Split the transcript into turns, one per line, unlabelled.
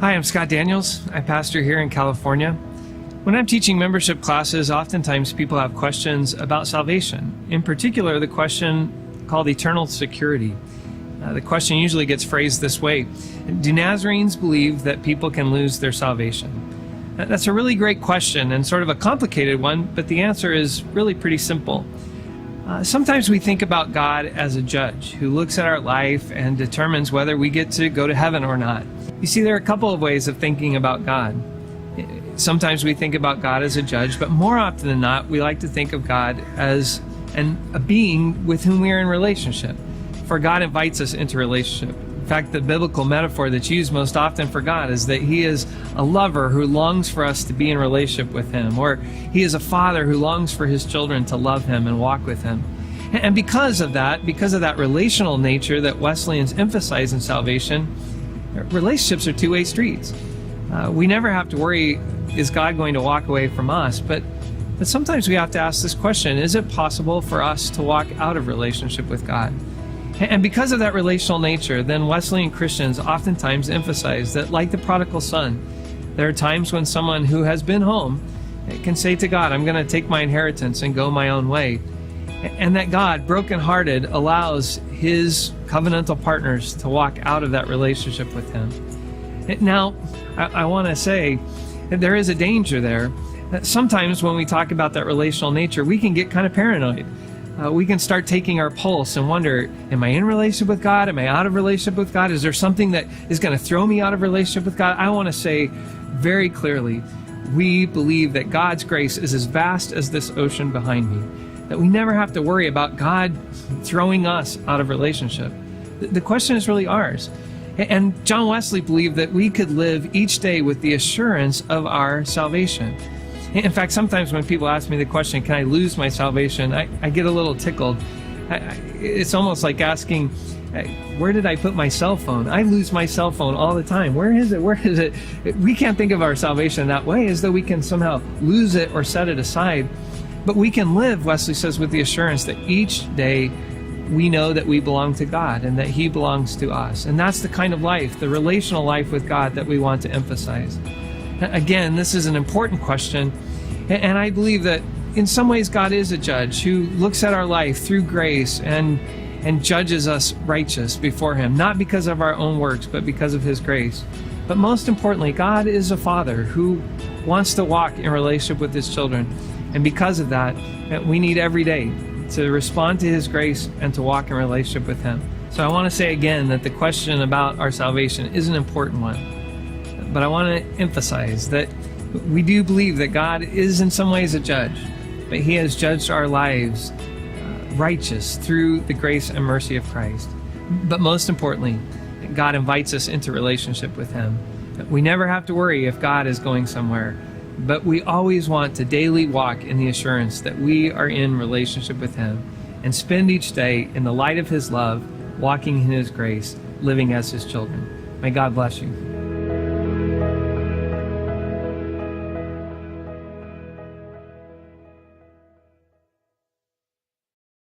Hi, I'm Scott Daniels. I pastor here in California. When I'm teaching membership classes, oftentimes people have questions about salvation. In particular, the question called eternal security. The question usually gets phrased this way: do Nazarenes believe that people can lose their salvation? That's a really great question and sort of a complicated one, but the answer is really pretty simple. Sometimes we think about God as a judge who looks at our life and determines whether we get to go to heaven or not. You see, there are a couple of ways of thinking about God. Sometimes we think about God as a judge, but more often than not, we like to think of God as a being with whom we are in relationship. For God invites us into relationship. In fact, the biblical metaphor that's used most often for God is that He is a lover who longs for us to be in relationship with Him, or He is a father who longs for His children to love Him and walk with Him. And because of that relational nature that Wesleyans emphasize in salvation, relationships are two-way streets. We never have to worry, is God going to walk away from us? But sometimes we have to ask this question: is it possible for us to walk out of relationship with God? And because of that relational nature, then Wesleyan Christians oftentimes emphasize that, like the prodigal son, there are times when someone who has been home can say to God, I'm going to take my inheritance and go my own way. And that God, brokenhearted, allows His covenantal partners to walk out of that relationship with Him. Now, I want to say that there is a danger there. Sometimes when we talk about that relational nature, we can get kind of paranoid. We can start taking our pulse and wonder, am I in relationship with God? Am I out of relationship with God? Is there something that is going to throw me out of relationship with God? I want to say very clearly, we believe that God's grace is as vast as this ocean behind me, that we never have to worry about God throwing us out of relationship. The question is really ours. And John Wesley believed that we could live each day with the assurance of our salvation. In fact, sometimes when people ask me the question, can I lose my salvation, I get a little tickled. It's almost like asking, where did I put my cell phone? I lose my cell phone all the time. Where is it? Where is it? We can't think of our salvation that way, as though we can somehow lose it or set it aside. But we can live, Wesley says, with the assurance that each day we know that we belong to God and that He belongs to us. And that's the kind of life, the relational life with God, that we want to emphasize. Again, this is an important question, and I believe that in some ways God is a judge who looks at our life through grace and judges us righteous before Him, not because of our own works, but because of His grace. But most importantly, God is a father who wants to walk in relationship with His children, and because of that, we need every day to respond to His grace and to walk in relationship with Him. So I want to say again that the question about our salvation is an important one. But I want to emphasize that we do believe that God is in some ways a judge, but He has judged our lives righteous through the grace and mercy of Christ. But most importantly, God invites us into relationship with Him. We never have to worry if God is going somewhere, but we always want to daily walk in the assurance that we are in relationship with Him and spend each day in the light of His love, walking in His grace, living as His children. May God bless you.